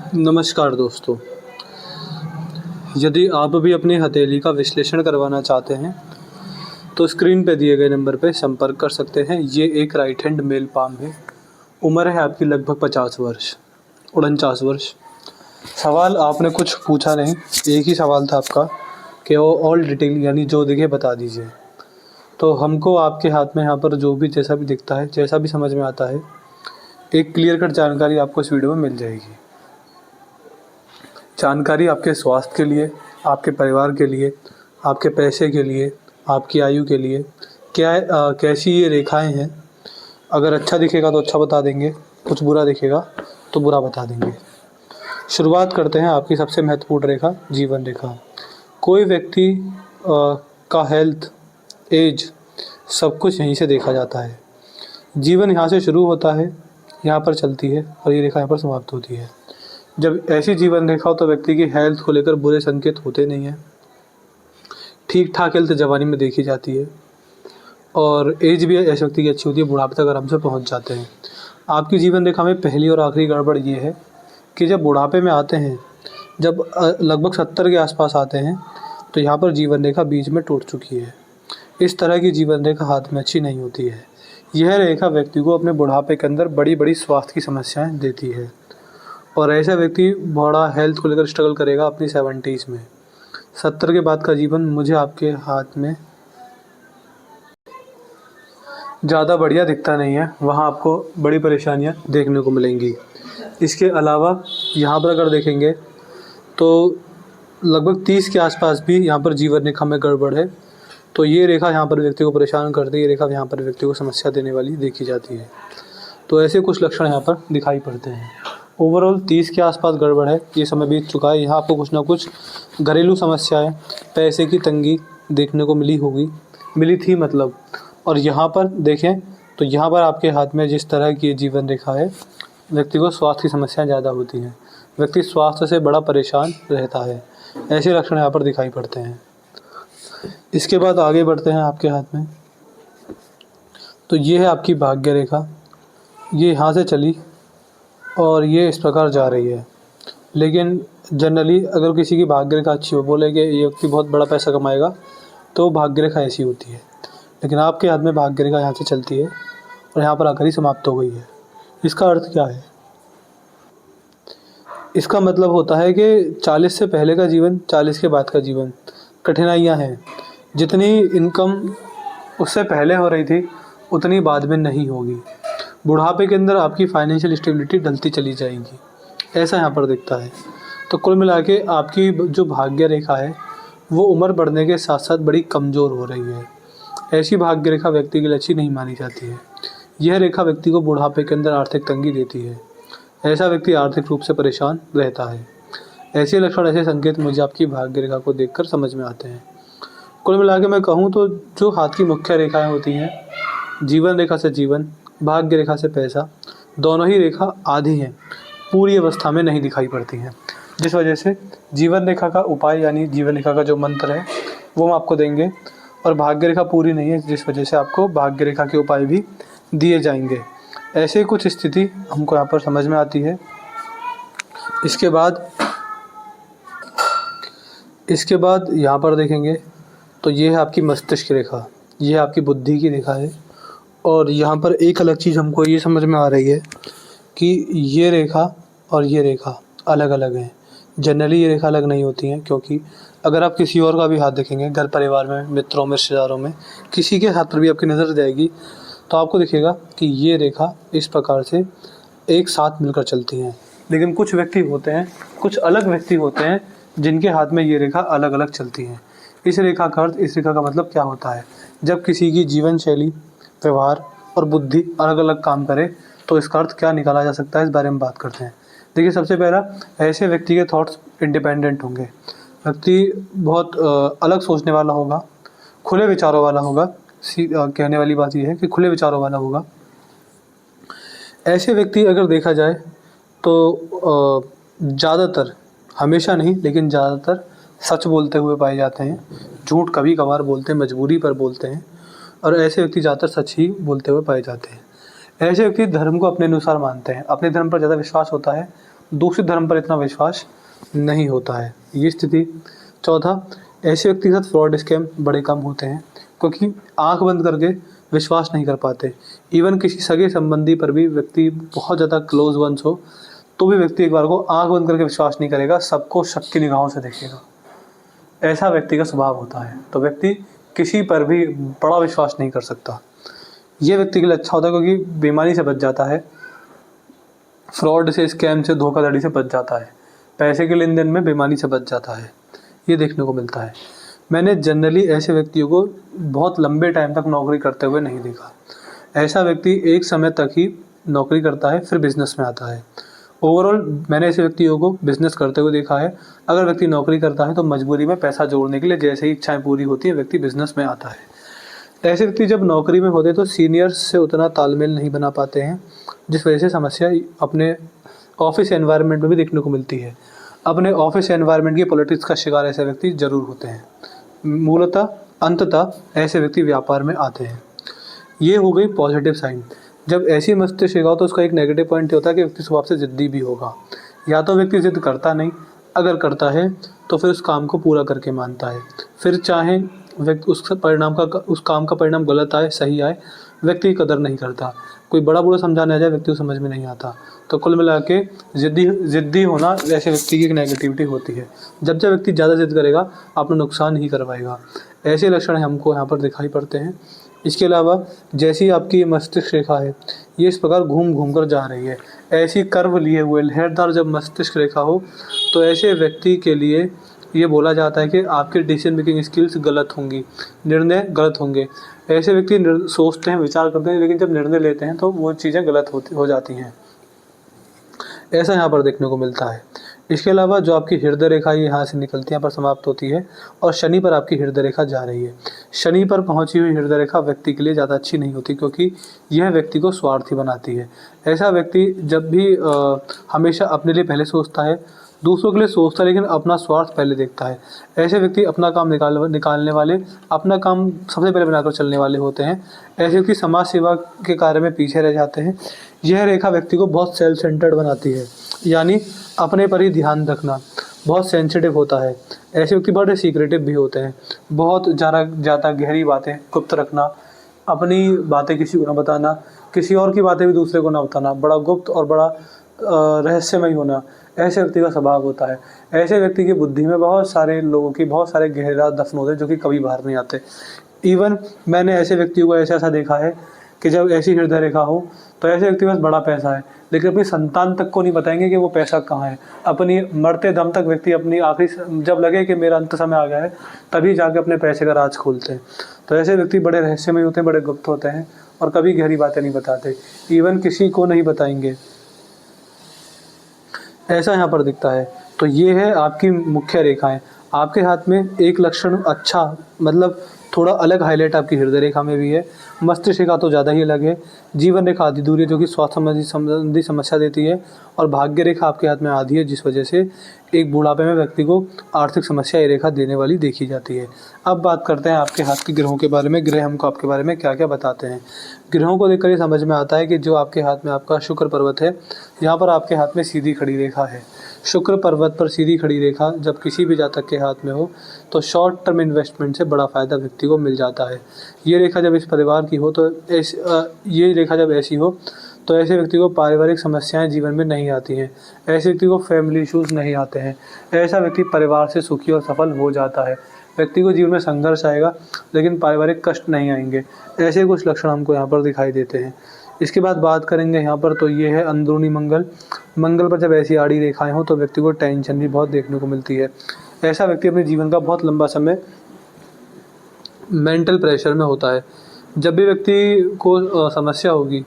नमस्कार दोस्तों। यदि आप भी अपनी हथेली का विश्लेषण करवाना चाहते हैं तो स्क्रीन पे दिए गए नंबर पे संपर्क कर सकते हैं। ये एक राइट हैंड मेल पाम है। उम्र है आपकी लगभग 50 वर्ष, 49 वर्ष। सवाल आपने कुछ पूछा नहीं, एक ही सवाल था आपका कि वो ऑल डिटेल यानी जो दिखे बता दीजिए। तो हमको आपके हाथ में यहाँ पर जो भी जैसा भी दिखता है, जैसा भी समझ में आता है, एक क्लियर कट जानकारी आपको इस वीडियो में मिल जाएगी। जानकारी आपके स्वास्थ्य के लिए, आपके परिवार के लिए, आपके पैसे के लिए, आपकी आयु के लिए क्या है, कैसी ये रेखाएं हैं। अगर अच्छा दिखेगा तो अच्छा बता देंगे, कुछ बुरा दिखेगा तो बुरा बता देंगे। शुरुआत करते हैं आपकी सबसे महत्वपूर्ण रेखा, जीवन रेखा। कोई व्यक्ति का हेल्थ, एज, सब कुछ यहीं से देखा जाता है। जीवन यहाँ से शुरू होता है, यहाँ पर चलती है और ये रेखा यहाँ पर समाप्त होती है। जब ऐसी जीवन रेखा हो तो व्यक्ति की हेल्थ को लेकर बुरे संकेत होते नहीं हैं। ठीक ठाक हेल्थ जवानी में देखी जाती है और एज भी ऐसे व्यक्ति की अच्छी होती है, बुढ़ापे तक आराम से पहुंच जाते हैं। आपकी जीवन रेखा में पहली और आखिरी गड़बड़ ये है कि जब बुढ़ापे में आते हैं, जब लगभग 70 के आसपास आते हैं, तो यहाँ पर जीवन रेखा बीच में टूट चुकी है। इस तरह की जीवन रेखा हाथ में अच्छी नहीं होती है। यह रेखा व्यक्ति को अपने बुढ़ापे के अंदर बड़ी बड़ी स्वास्थ्य की समस्याएं देती है और ऐसा व्यक्ति बड़ा हेल्थ को लेकर स्ट्रगल करेगा अपनी 70s में। 70 के बाद का जीवन मुझे आपके हाथ में ज़्यादा बढ़िया दिखता नहीं है, वहाँ आपको बड़ी परेशानियाँ देखने को मिलेंगी। इसके अलावा यहाँ पर अगर देखेंगे तो लगभग 30 के आसपास भी यहाँ पर जीवन रेखा में गड़बड़ है। तो ये रेखा यहाँ पर व्यक्ति को परेशान करती है, ये रेखा यहाँ पर व्यक्ति को समस्या देने वाली देखी जाती है। तो ऐसे कुछ लक्षण यहाँ पर दिखाई पड़ते हैं। ओवरऑल 30 के आसपास गड़बड़ है, ये समय बीत चुका है। यहाँ आपको कुछ ना कुछ घरेलू समस्याएं, पैसे की तंगी देखने को मिली थी मतलब। और यहाँ पर देखें तो यहाँ पर आपके हाथ में जिस तरह की जीवन रेखा है, व्यक्ति को स्वास्थ्य की समस्याएं ज़्यादा होती हैं। व्यक्ति स्वास्थ्य से बड़ा परेशान रहता है। ऐसे लक्षण यहाँ पर दिखाई पड़ते हैं। इसके बाद आगे बढ़ते हैं आपके हाथ में, तो ये है आपकी भाग्य रेखा। ये यहाँ से चली और ये इस प्रकार जा रही है। लेकिन जनरली अगर किसी की भाग्य रेखा अच्छी हो, बोले कि ये व्यक्ति बहुत बड़ा पैसा कमाएगा, तो भाग्य रेखा ऐसी होती है। लेकिन आपके हाथ में भाग्य रेखा यहाँ से चलती है और यहाँ पर आकर ही समाप्त हो गई है। इसका अर्थ क्या है? इसका मतलब होता है कि 40 से पहले का जीवन, 40 के बाद का जीवन, कठिनाइयाँ हैं। जितनी इनकम उससे पहले हो रही थी उतनी बाद में नहीं होगी। बुढ़ापे के अंदर आपकी फाइनेंशियल स्टेबिलिटी ढलती चली जाएगी, ऐसा यहाँ पर दिखता है। तो कुल मिला के आपकी जो भाग्य रेखा है वो उम्र बढ़ने के साथ साथ बड़ी कमज़ोर हो रही है। ऐसी भाग्य रेखा व्यक्ति के लिए अच्छी नहीं मानी जाती है। यह रेखा व्यक्ति को बुढ़ापे के अंदर आर्थिक तंगी देती है। ऐसा व्यक्ति आर्थिक रूप से परेशान रहता है। ऐसे लक्षण, ऐसे संकेत मुझे आपकी भाग्य रेखा को देखकर समझ में आते हैं। कुल मिला के मैं कहूँ तो जो हाथ की मुख्य रेखाएँ होती हैं, जीवन रेखा से जीवन, भाग्य रेखा से पैसा, दोनों ही रेखा आधी हैं, पूरी अवस्था में नहीं दिखाई पड़ती हैं। जिस वजह से जीवन रेखा का उपाय यानी जीवन रेखा का जो मंत्र है वो हम आपको देंगे, और भाग्य रेखा पूरी नहीं है जिस वजह से आपको भाग्य रेखा के उपाय भी दिए जाएंगे। ऐसे कुछ स्थिति हमको यहाँ पर समझ में आती है। इसके बाद यहाँ पर देखेंगे तो ये है आपकी मस्तिष्क रेखा, ये है आपकी बुद्धि की रेखा है। और यहाँ पर एक अलग चीज़ हमको ये समझ में आ रही है कि ये रेखा और ये रेखा अलग अलग हैं। जनरली ये रेखा अलग नहीं होती हैं, क्योंकि अगर आप किसी और का भी हाथ देखेंगे, घर परिवार में, मित्रों में, रिश्तेदारों में, किसी के हाथ पर भी आपकी नज़र जाएगी तो आपको दिखेगा कि ये रेखा इस प्रकार से एक साथ मिलकर चलती हैं। लेकिन कुछ व्यक्ति होते हैं, कुछ अलग व्यक्ति होते हैं जिनके हाथ में ये रेखा अलग अलग चलती हैं। इस रेखा का अर्थ, इस रेखा का मतलब क्या होता है? जब किसी की जीवन शैली, व्यवहार और बुद्धि अलग अलग काम करे तो इसका अर्थ क्या निकाला जा सकता है, इस बारे में बात करते हैं। देखिए, सबसे पहला, ऐसे व्यक्ति के थॉट्स इंडिपेंडेंट होंगे। व्यक्ति बहुत अलग सोचने वाला होगा, खुले विचारों वाला होगा। कहने वाली बात यह है कि खुले विचारों वाला होगा। ऐसे व्यक्ति अगर देखा जाए तो ज़्यादातर, हमेशा नहीं लेकिन ज़्यादातर सच बोलते हुए पाए जाते हैं। झूठ कभी कभार बोलते हैं, मजबूरी पर बोलते हैं, और ऐसे व्यक्ति ज़्यादातर सच ही बोलते हुए पाए जाते हैं। ऐसे व्यक्ति धर्म को अपने अनुसार मानते हैं, अपने धर्म पर ज़्यादा विश्वास होता है, दूसरे धर्म पर इतना विश्वास नहीं होता है। ये स्थिति। चौथा, ऐसे व्यक्ति के साथ फ्रॉड स्कैम बड़े कम होते हैं, क्योंकि आंख बंद करके विश्वास नहीं कर पाते। इवन किसी सगे संबंधी पर भी व्यक्ति बहुत ज़्यादा क्लोज वंस हो तो भी व्यक्ति एक बार को आंख बंद करके विश्वास नहीं करेगा, सबको शक की निगाहों से देखेगा। ऐसा व्यक्ति का स्वभाव होता है। तो व्यक्ति किसी पर भी बड़ा विश्वास नहीं कर सकता। ये व्यक्ति के लिए अच्छा होता है, क्योंकि बेईमानी से बच जाता है, फ्रॉड से, स्कैम से, धोखाधड़ी से बच जाता है, पैसे के लेन देन में बेईमानी से बच जाता है। ये देखने को मिलता है। मैंने जनरली ऐसे व्यक्तियों को बहुत लंबे टाइम तक नौकरी करते हुए नहीं देखा। ऐसा व्यक्ति एक समय तक ही नौकरी करता है, फिर बिजनेस में आता है। ओवरऑल मैंने ऐसे व्यक्तियों को बिजनेस करते हुए देखा है। अगर व्यक्ति नौकरी करता है तो मजबूरी में पैसा जोड़ने के लिए जैसे ही इच्छाएं पूरी होती है व्यक्ति बिजनेस में आता है। ऐसे व्यक्ति जब नौकरी में होते तो सीनियर्स से उतना तालमेल नहीं बना पाते हैं, जिस वजह से समस्या अपने ऑफिस एनवायरनमेंट में भी देखने को मिलती है। अपने ऑफिस एनवायरनमेंट की पॉलिटिक्स का शिकार ऐसे व्यक्ति जरूर होते हैं। मूलतः अंततः ऐसे व्यक्ति व्यापार में आते हैं। ये हो गई पॉजिटिव साइन। जब ऐसी मस्तिष्क रहेगा तो उसका एक नेगेटिव पॉइंट होता है कि व्यक्ति स्वभाव से ज़िद्दी भी होगा। या तो व्यक्ति ज़िद करता नहीं, अगर करता है तो फिर उस काम को पूरा करके मानता है। फिर चाहे व्यक्ति उस काम का परिणाम गलत आए सही आए, व्यक्ति की कदर नहीं करता। कोई बड़ा बुरा समझाने आ जाए व्यक्ति को समझ में नहीं आता। तो कुल मिला के ज़िद्दी होना ऐसे व्यक्ति की एक नेगेटिविटी होती है। जब व्यक्ति ज़्यादा ज़िद करेगा अपना नुकसान ही करवाएगा। ऐसे लक्षण हमको यहाँ पर दिखाई पड़ते हैं। इसके अलावा जैसी आपकी मस्तिष्क रेखा है ये इस प्रकार घूम घूम कर जा रही है, ऐसी कर्व लिए हुए लहरदार जब मस्तिष्क रेखा हो तो ऐसे व्यक्ति के लिए ये बोला जाता है कि आपके डिसीजन मेकिंग स्किल्स गलत होंगी, निर्णय गलत होंगे। ऐसे व्यक्ति सोचते हैं, विचार करते हैं, लेकिन जब निर्णय लेते हैं तो वो चीज़ें गलत हो जाती हैं। ऐसा यहाँ पर देखने को मिलता है। इसके अलावा जो आपकी हृदय रेखा ये यहाँ से निकलती है, यहाँ पर समाप्त होती है और शनि पर आपकी हृदय रेखा जा रही है। शनि पर पहुँची हुई हृदय रेखा व्यक्ति के लिए ज़्यादा अच्छी नहीं होती, क्योंकि यह व्यक्ति को स्वार्थी बनाती है। ऐसा व्यक्ति जब भी हमेशा अपने लिए पहले सोचता है, दूसरों के लिए सोचता है, लेकिन अपना स्वार्थ पहले देखता है। ऐसे व्यक्ति अपना काम निकालने वाले, अपना काम सबसे पहले बनाकर चलने वाले होते हैं। ऐसे व्यक्ति समाज सेवा के कार्य में पीछे रह जाते हैं। यह रेखा व्यक्ति को बहुत सेल्फ सेंटर्ड बनाती है, यानी अपने पर ही ध्यान रखना, बहुत सेंसिटिव होता है। ऐसे व्यक्ति बड़े सीक्रेटिव भी होते हैं। बहुत ज़्यादा गहरी बातें गुप्त रखना, अपनी बातें किसी को न बताना, किसी और की बातें भी दूसरे को न बताना, बड़ा गुप्त और बड़ा रहस्यमय होना, ऐसे व्यक्ति का स्वभाव होता है। ऐसे व्यक्ति की बुद्धि में बहुत सारे लोगों की बहुत सारे गहरे राज दफन होते हैं, जो कि कभी बाहर नहीं आते। इवन मैंने ऐसे व्यक्तियों को ऐसा देखा है कि जब ऐसी हृदय रेखा हो तो ऐसे व्यक्ति के पास बड़ा पैसा है, लेकिन अपनी संतान तक को नहीं बताएंगे कि वो पैसा कहाँ है। अपनी मरते दम तक व्यक्ति अपनी आखिरी जब लगे कि मेरा अंत समय आ गया है तभी जाके अपने पैसे का राज खोलते हैं। तो ऐसे व्यक्ति बड़े रहस्यमय होते हैं, बड़े गुप्त होते हैं और कभी गहरी बातें नहीं बताते, इवन किसी को नहीं बताएंगे। ऐसा यहाँ पर दिखता है। तो ये है आपकी मुख्य रेखाएं। आपके हाथ में एक लक्षण अच्छा, मतलब थोड़ा अलग हाईलाइट आपकी हृदय रेखा में भी है। मस्तिष्क रेखा तो ज़्यादा ही अलग है। जीवन रेखा आधी दूरी है, जो कि स्वास्थ्य संबंधी समस्या देती है, और भाग्य रेखा आपके हाथ में आधी है, जिस वजह से एक बुढ़ापे में व्यक्ति को आर्थिक समस्या ये रेखा देने वाली देखी जाती है। अब बात करते हैं आपके हाथ के ग्रहों के बारे में। ग्रह हमको आपके बारे में क्या क्या बताते हैं। ग्रहों को देखकर ये समझ में आता है कि जो आपके हाथ में आपका शुक्र पर्वत है, यहाँ पर आपके हाथ में सीधी खड़ी रेखा है। शुक्र पर्वत पर सीधी खड़ी रेखा जब किसी भी जातक के हाथ में हो तो शॉर्ट टर्म इन्वेस्टमेंट से बड़ा फ़ायदा व्यक्ति को मिल जाता है। ये रेखा जब इस परिवार की हो तो ये रेखा जब ऐसी हो तो ऐसे व्यक्ति को पारिवारिक समस्याएं जीवन में नहीं आती हैं। ऐसे व्यक्ति को फैमिली इश्यूज़ नहीं आते हैं। ऐसा व्यक्ति परिवार से सुखी और सफल हो जाता है। व्यक्ति को जीवन में संघर्ष आएगा लेकिन पारिवारिक कष्ट नहीं आएंगे। ऐसे कुछ लक्षण हमको यहाँ पर दिखाई देते हैं। इसके बाद बात करेंगे यहाँ पर, तो ये है अंदरूनी मंगल। मंगल पर जब ऐसी आड़ी रेखाएं हो तो व्यक्ति को टेंशन भी बहुत देखने को मिलती है। ऐसा व्यक्ति अपने जीवन का बहुत लंबा समय मेंटल प्रेशर में होता है। जब भी व्यक्ति को समस्या होगी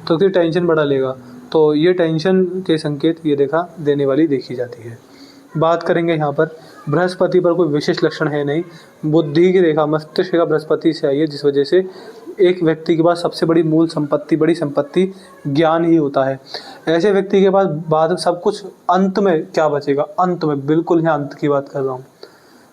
तो व्यक्ति टेंशन बढ़ा लेगा, तो ये टेंशन के संकेत ये रेखा देने वाली देखी जाती है। बात करेंगे यहाँ पर बृहस्पति पर कोई विशेष लक्षण है नहीं। बुद्धि की रेखा, मस्तिष्क रेखा बृहस्पति से आई है, जिस वजह से एक व्यक्ति के पास सबसे बड़ी मूल संपत्ति, बड़ी संपत्ति ज्ञान ही होता है। ऐसे व्यक्ति के पास बाद सब कुछ, अंत में क्या बचेगा, अंत में, बिल्कुल यहाँ अंत की बात कर रहा हूँ,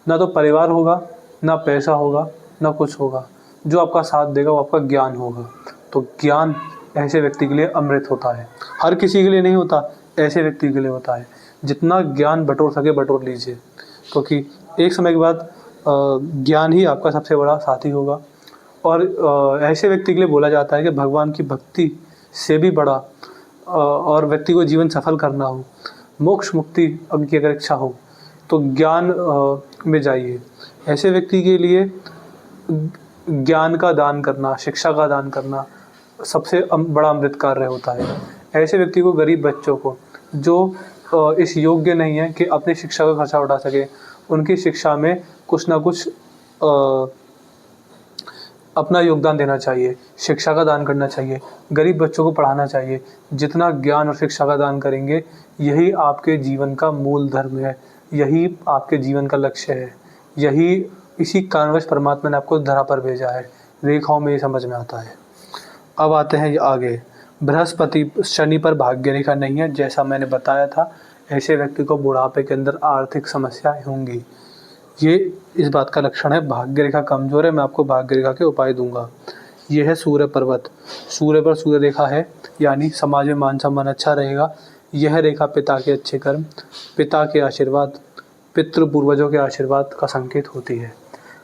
ना तो परिवार होगा, ना पैसा होगा, ना कुछ होगा। जो आपका साथ देगा वो आपका ज्ञान होगा। तो ज्ञान ऐसे व्यक्ति के लिए अमृत होता है। हर किसी के लिए नहीं होता। ऐसे व्यक्ति के लिए होता है। जितना ज्ञान बटोर सके बटोर लीजिए, क्योंकि एक समय के बाद ज्ञान ही आपका सबसे बड़ा साथी होगा। और ऐसे व्यक्ति के लिए बोला जाता है कि भगवान की भक्ति से भी बड़ा और व्यक्ति को जीवन सफल करना हो, मोक्ष मुक्ति की अगर इच्छा हो तो ज्ञान में जाइए। ऐसे व्यक्ति के लिए ज्ञान का दान करना, शिक्षा का दान करना सबसे बड़ा अमृत कार्य होता है। ऐसे व्यक्ति को, गरीब बच्चों को जो इस योग्य नहीं है कि अपनी शिक्षा का खर्चा उठा सके, उनकी शिक्षा में कुछ ना कुछ अपना योगदान देना चाहिए, शिक्षा का दान करना चाहिए, गरीब बच्चों को पढ़ाना चाहिए। जितना ज्ञान और शिक्षा का दान करेंगे, यही आपके जीवन का मूल धर्म है, यही आपके जीवन का लक्ष्य है, यही इसी कारणवश परमात्मा ने आपको धरा पर भेजा है। रेखाओं में ये समझ में आता है। अब आते हैं आगे। बृहस्पति शनि पर भाग्य रेखा नहीं है, जैसा मैंने बताया था। ऐसे व्यक्ति को बुढ़ापे के अंदर आर्थिक समस्याएं होंगी। ये इस बात का लक्षण है। भाग्य रेखा कमज़ोर है, मैं आपको भाग्य रेखा के उपाय दूंगा। ये है सूर्य पर्वत। सूर्य पर सूर्य रेखा है, यानी समाज में मान सम्मान अच्छा रहेगा। यह रेखा पिता के अच्छे कर्म, पिता के आशीर्वाद, पितृ पूर्वजों के आशीर्वाद का संकेत होती है।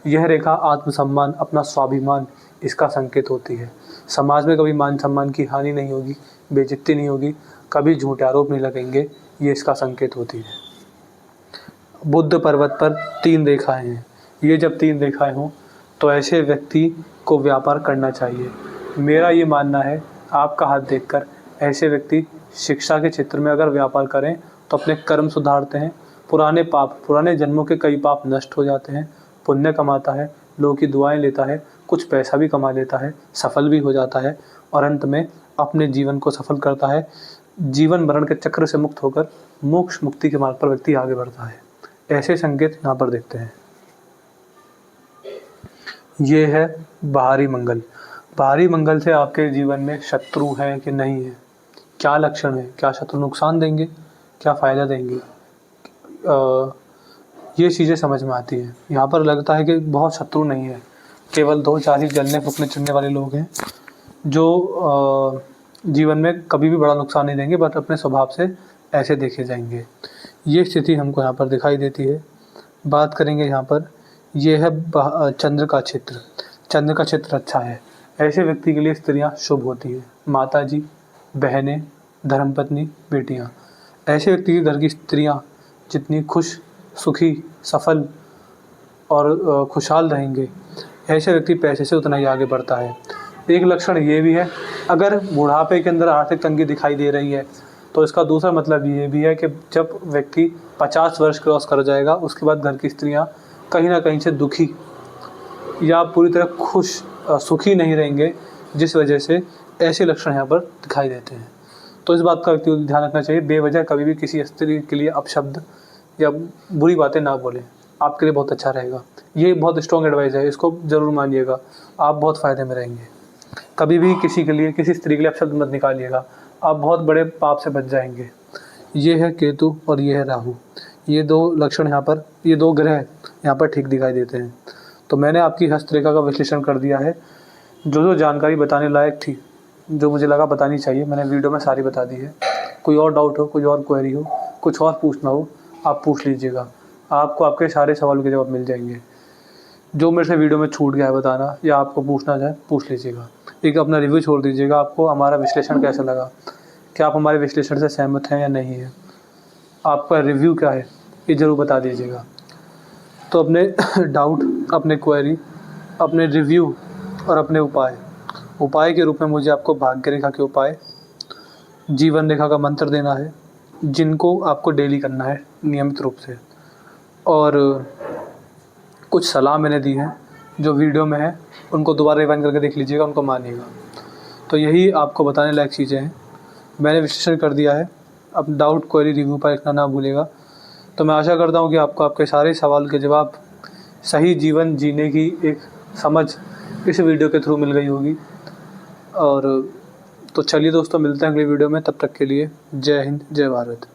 यह रेखा आत्मसम्मान, अपना स्वाभिमान, इसका संकेत होती है। समाज में कभी मान सम्मान की हानि नहीं होगी, बेइज्जती नहीं होगी, कभी झूठे आरोप नहीं लगेंगे, ये इसका संकेत होती है। बुध पर्वत पर 3 रेखाएं हैं। ये जब 3 रेखाएं हों तो ऐसे व्यक्ति को व्यापार करना चाहिए। मेरा ये मानना है, आपका हाथ देखकर ऐसे व्यक्ति शिक्षा के क्षेत्र में अगर व्यापार करें तो अपने कर्म सुधारते हैं, पुराने पाप, पुराने जन्मों के कई पाप नष्ट हो जाते हैं, पुण्य कमाता है, लोगों की दुआएं लेता है, कुछ पैसा भी कमा लेता है, सफल भी हो जाता है और अंत में अपने जीवन को सफल करता है। जीवन मरण के चक्र से मुक्त होकर मोक्ष मुक्ति के मार्ग पर व्यक्ति आगे बढ़ता है। ऐसे संकेत यहाँ पर देखते हैं। ये है बाहरी मंगल। बाहरी मंगल से आपके जीवन में शत्रु है कि नहीं है, क्या लक्षण है, क्या शत्रु नुकसान देंगे, क्या फ़ायदा देंगे, ये चीज़ें समझ में आती हैं। यहाँ पर लगता है कि बहुत शत्रु नहीं है, केवल 2-4 ही जलने फूकने चिढ़ने वाले लोग हैं जो जीवन में कभी भी बड़ा नुकसान नहीं देंगे, बट अपने स्वभाव से ऐसे देखे जाएंगे। ये स्थिति हमको यहाँ पर दिखाई देती है। बात करेंगे यहाँ पर, ये है चंद्र का क्षेत्र। चंद्र का क्षेत्र अच्छा है। ऐसे व्यक्ति के लिए स्त्रियाँ शुभ होती है, माताजी, बहनें, धर्मपत्नी, बेटियाँ। ऐसे व्यक्ति के घर की स्त्रियाँ जितनी खुश, सुखी, सफल और खुशहाल रहेंगे, ऐसे व्यक्ति पैसे से उतना ही आगे बढ़ता है। एक लक्षण ये भी है, अगर बुढ़ापे के अंदर आर्थिक तंगी दिखाई दे रही है तो इसका दूसरा मतलब ये भी है कि जब व्यक्ति 50 वर्ष क्रॉस कर जाएगा, उसके बाद घर की स्त्रियां कहीं ना कहीं से दुखी या पूरी तरह खुश, सुखी नहीं रहेंगे, जिस वजह से ऐसे लक्षण यहाँ पर दिखाई देते हैं। तो इस बात का व्यक्ति को ध्यान रखना चाहिए, बेवजह कभी भी किसी स्त्री के लिए अपशब्द या बुरी बातें ना बोलें, आपके लिए बहुत अच्छा रहेगा। ये बहुत स्ट्रॉन्ग एडवाइस है, इसको ज़रूर मानिएगा, आप बहुत फ़ायदे में रहेंगे। कभी भी किसी के लिए, किसी स्त्री के लिए अपशब्द मत निकालिएगा, आप बहुत बड़े पाप से बच जाएंगे। ये है केतु और ये है राहु। ये 2 लक्षण यहाँ पर, ये 2 ग्रह यहाँ पर ठीक दिखाई देते हैं। तो मैंने आपकी हस्तरेखा का विश्लेषण कर दिया है। जो जानकारी बताने लायक थी, जो मुझे लगा बतानी चाहिए, मैंने वीडियो में सारी बता दी है। कोई और डाउट हो, कोई और क्वेरी हो, कुछ और पूछना हो, आप पूछ लीजिएगा, आपको आपके सारे सवालों के जवाब मिल जाएंगे। जो मेरे से वीडियो में छूट गया है बताना, या आपको पूछना चाहे पूछ लीजिएगा। एक अपना रिव्यू छोड़ दीजिएगा, आपको हमारा विश्लेषण कैसा लगा, क्या आप हमारे विश्लेषण से सहमत हैं या नहीं है, आपका रिव्यू क्या है, ये ज़रूर बता दीजिएगा। तो अपने डाउट, अपने क्वेरी, अपने रिव्यू और अपने उपाय के रूप में मुझे आपको भाग्य रेखा के उपाय, जीवन रेखा का मंत्र देना है, जिनको आपको डेली करना है नियमित रूप से। और कुछ सलाह मैंने दी है जो वीडियो में है, उनको दोबारा रिवाइंड करके देख लीजिएगा, उनको मानिएगा। तो यही आपको बताने लायक चीज़ें हैं। मैंने विश्लेषण कर दिया है, अब डाउट, क्वेरी, रिव्यू पर लिखना ना भूलिएगा। तो मैं आशा करता हूँ कि आपको आपके सारे सवाल के जवाब, सही जीवन जीने की एक समझ इस वीडियो के थ्रू मिल गई होगी। और तो चलिए दोस्तों, मिलते हैं अगली वीडियो में, तब तक के लिए जय हिंद, जय भारत।